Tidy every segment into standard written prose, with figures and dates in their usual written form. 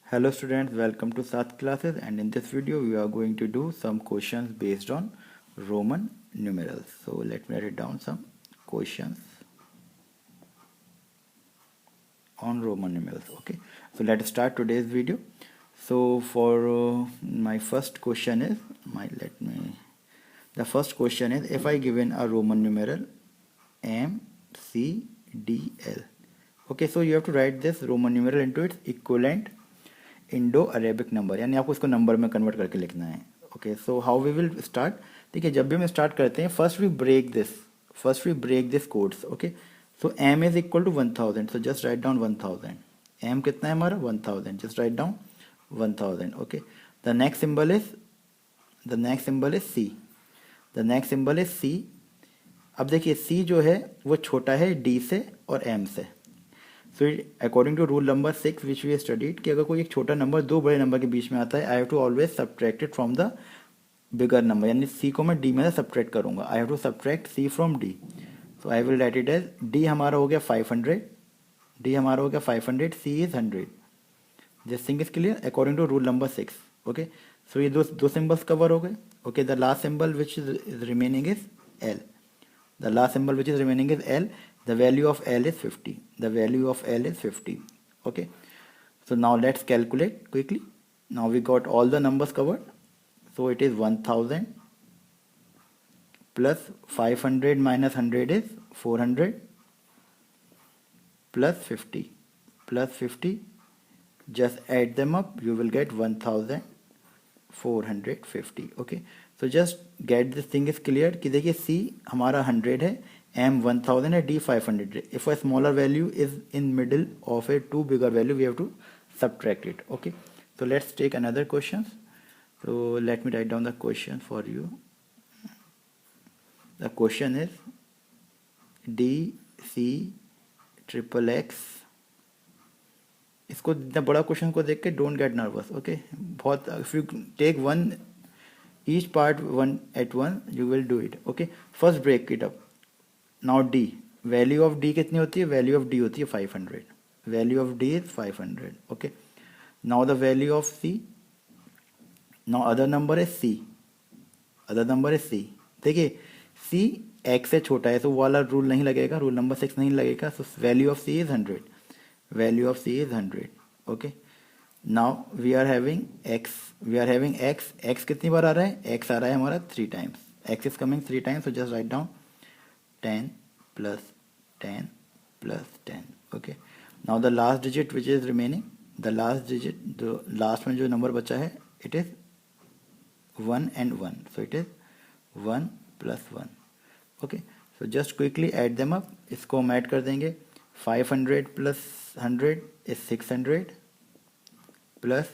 Hello students, welcome to Sat classes, and in this video we are going to do some questions based on Roman numerals. So let me write it down, some questions on Roman numerals. Okay, so let's start today's video. So for my first question is the first question is, if I given a Roman numeral M C D L. Okay, so you have to write this Roman numeral into its equivalent Indo Arabic number, यानी आपको इसको number में convert करके लिखना है. Okay, so how we will start. ठीक है, जब भी हम स्टार्ट करते हैं first we break this codes. Okay, so M is equal to 1000, so just write down 1000. M कितना है हमारा 1000, just write down 1000. Okay, the next symbol is C. अब देखिए सी जो है वो छोटा है डी से और एम से. So according to rule number 6 which we studied कि अगर कोई एक छोटा नंबर दो बड़े नंबर के बीच में आता है, I have to always subtract it from the bigger number, यानी सी को मैं डी में से सब्ट्रैक्ट करूंगा. I have to subtract C from D. So I will write it as D हमारा हो गया 500, C is 100. This thing is clear according to rule number 6. Okay, so ये दो सिंबल्स कवर हो गए. Okay, the last symbol which is remaining is L. The value of L is 50. Okay, so now let's calculate quickly. Now we got all the numbers covered. So it is 1000 plus 500 minus 100 is 400 plus 50. Just add them up, you will get 1450. Okay, so just get this thing is clear कि देखिए C हमारा 100 है, M 1000 है, D 500 है. If a smaller value is in middle of a two bigger value, we have to subtract it. Okay, so let's take another question. So let me write down the question for you. The question is D C triple X. इसको इतना बड़ा question को देख के don't get nervous. Okay, बहुत if you take one each part one at one you will do it. Okay, first break it up. Now D, value of D कितनी होती है? वैल्यू ऑफ डी होती है 500. Value of D is 500. Okay, now the value of C. Now other number is C. देखिए C x से छोटा है तो वो वाला रूल नहीं लगेगा, रूल नंबर 6 नहीं लगेगा. So value of C is 100. Okay, now we are having x. X कितनी बार आ रहा है? X आ रहा है हमारा 3 times. X is coming 3 times, so just write down 10 plus 10 plus 10. Okay, now the last digit which is remaining, the last में जो number बचा है, it is 1 and 1, so it is 1 plus 1. Okay, so just quickly add them up. इसको हम add कर देंगे. 500 plus 100 is 600 plus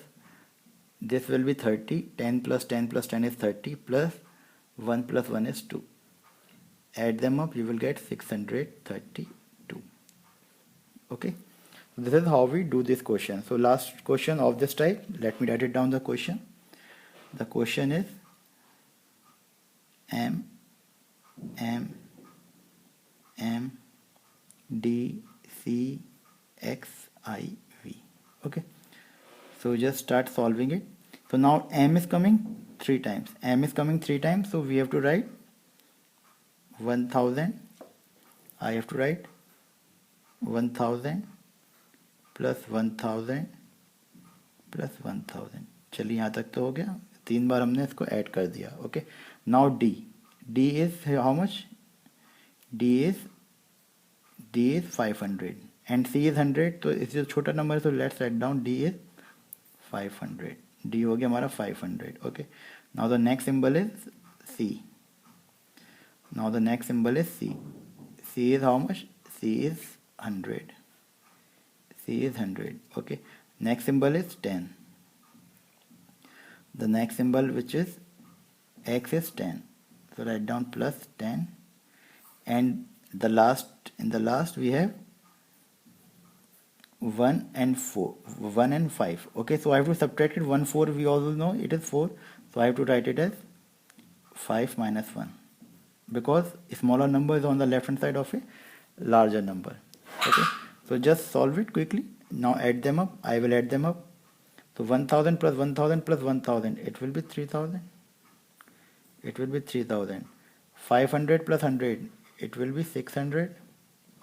this will be 30. 10 plus 10 plus 10 is 30 plus 1 plus 1 is 2. Add them up, you will get 632. Okay, so this is how we do this question. So last question of this type, let me write it down the question. The question is M D C X I V. Okay, so just start solving it. So now M is coming 3 times. So we have to write 1000. I have to write 1000 plus 1000 plus 1000. चलिए यहाँ तक तो हो गया. 3 बार हमने इसको add कर दिया. Okay, now D is how much? D is 500 and C is 100. तो इससे छोटा नंबर है, तो let's write down D is 500. D हो गया हमारा 500. Okay, now the next symbol is C. C is how much? C is 100. Okay, next symbol is 10. The next symbol which is X is 10. So write down plus 10, and in the last we have 1 and 5. Okay, so I have to subtract it. 1 4 we also know it is 4, so I have to write it as 5 minus 1, because smaller number is on the left hand side of a larger number. Okay, so just solve it quickly. Now add them up. I will add them up. So 1000 plus 1000 plus 1000, it will be 3000. It will be 3000. 500 plus 100, it will be 600.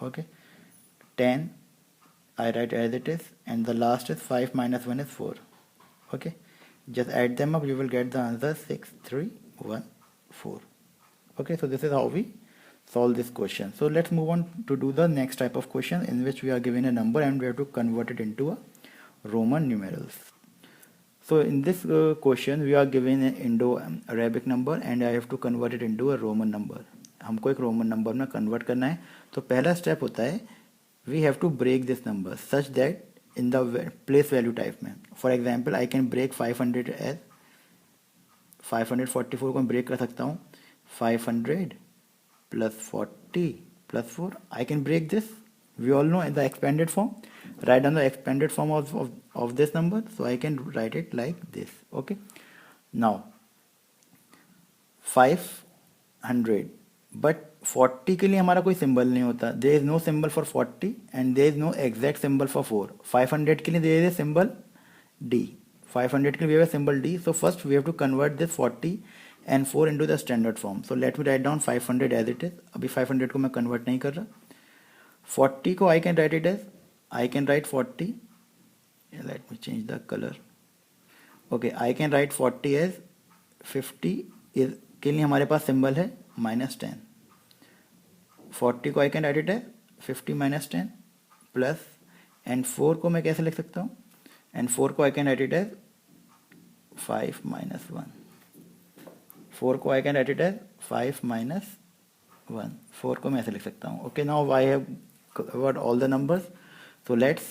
Okay. 10, I write as it is, and the last is 5 minus 1 is 4. Okay. Just add them up, you will get the answer 6314. Okay, so this is how we solve this question. So let's move on to do the next type of question, in which we are given a number and we have to convert it into a Roman numerals. So in this question we are given an Indo-Arabic number and I have to convert it into a Roman number. हमको एक Roman number में convert करना है. तो पहला step होता है, we have to break this number such that in the place value type में. For example I can break 500 as 544 को मैं ब्रेक कर सकता हूँ. 500 plus 40 plus 4, I can break this. We all know in the expanded form. Write down the expanded form of this number. So I can write it like this. Okay. Now 500, but 40 के लिए हमारा कोई symbol नहीं होता. There is no symbol for 40 and there is no exact symbol for 4. 500 के लिए there is a symbol D. 500 के लिए we have a symbol D. So first we have to convert this 40 and 4 into the standard form. So let me write down 500 as it is. अभी 500 को मैं convert नहीं कर रहा. 40 को I can write it as, I can write 40. Let me change the color. Okay, I can write 40 as 50 is के लिए हमारे पास सिंबल है -10. 40 को I can write it as 50 minus 10 plus, and 4 को मैं कैसे लिख सकता हूँ, and 4 को I can write it as 5 minus 1. 4 को I can write it as 5 minus 1. 4 को मैं ऐसे लिख सकता हूँ. Okay, now I have covered all the numbers. So let's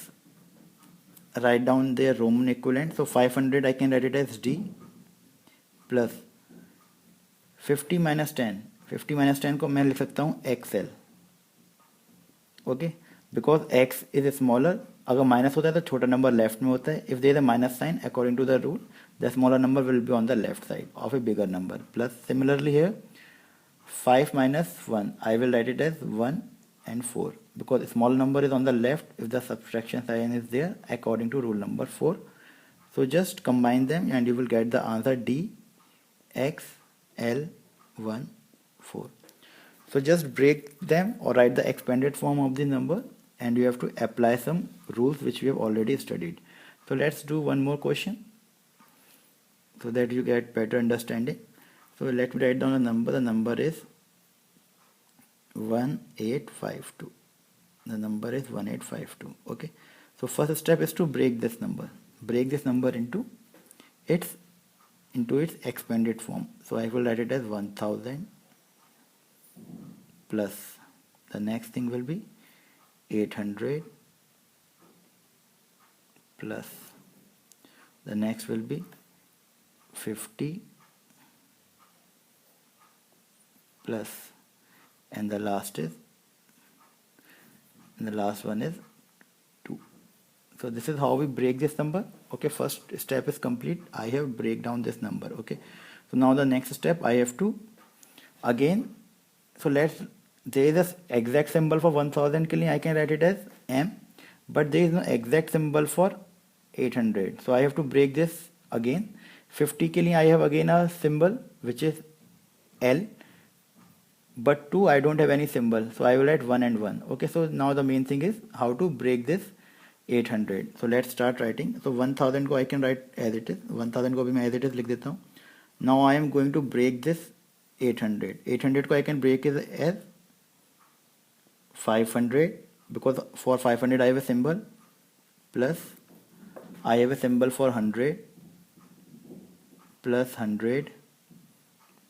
write down their Roman equivalent. So 500 I can write it as D plus 50 minus 10. 50 minus 10 को मैं लिख सकता हूँ XL. Okay, because X is smaller. अगर minus होता है तो छोटा नंबर लेफ्ट में होता है. If there is a minus sign, according to the rule, the smaller number will be on the left side of a bigger number. Plus similarly here, 5 minus 1, I will write it as 1 and 4, because small number is on the left if the subtraction sign is there according to rule number 4. So just combine them and you will get the answer D X L 1 4. So just break them or write the expanded form of the number, and you have to apply some rules which we have already studied. So let's do one more question so that you get better understanding. So let me write down a number. The number is 1852. The number is 1852. Okay. So first step is to break this number. Break this number into its expanded form. So I will write it as 1000 plus, the next thing will be 800 plus, the next will be 50 plus, and the last one is 2. So this is how we break this number. Okay, first step is complete. I have break down this number. Okay, so now the next step I have to again, so there is an exact symbol for 1000 के लिए I can write it as M, but there is no exact symbol for 800. So I have to break this again. 50 के लिए I have again a symbol which is L, but 2 I don't have any symbol, so I will write 1 and 1. Okay, so now the main thing is how to break this 800. So let's start writing. So 1000 को I can write as it is. 1000 को भी मैं as it is लिख देता हूँ. Now I am going to break this 800. 800 को I can break it as 500, because for 500 I have a symbol, plus I have a symbol for 100, plus 100,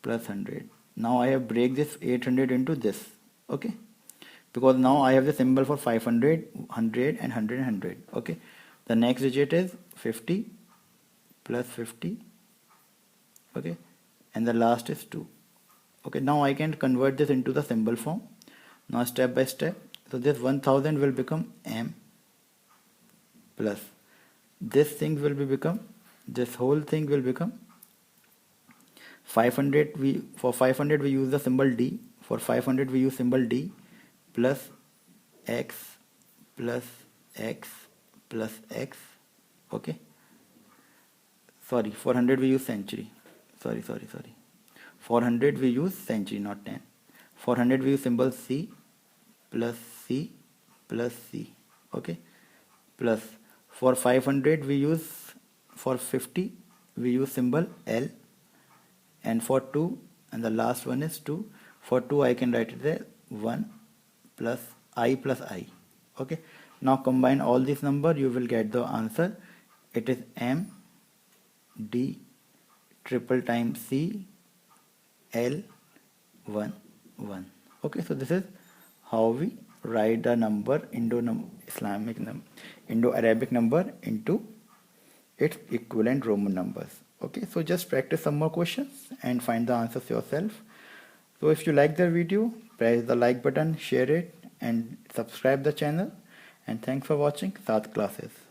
plus 100. Now I have break this 800 into this. Okay, because now I have the symbol for 500, 100 and 100 and 100. Okay, the next digit is 50 plus 50. Okay, and the last is 2. Okay, now I can convert this into the symbol form. Now step by step. So this 1000 will become M, plus this thing will become, this whole thing will become 500. For 500 we use the symbol D. For 500 we use symbol D plus X plus X plus X. Okay, sorry, 400 we use century, sorry, 400 we use century, not 10. 400 we use symbol C plus C plus C, okay, plus for 500 we use, for 50 we use symbol L, and for 2, and the last one is 2, for 2 I can write it there 1 plus I, okay. Now combine all these number, you will get the answer. It is M D triple times C L 1 1, okay. So this is how we write the number Indo-Arabic number into its equivalent Roman numbers, okay. So just practice some more questions and find the answers yourself. So if you like the video, press the like button, share it and subscribe the channel, and thanks for watching Saath Classes.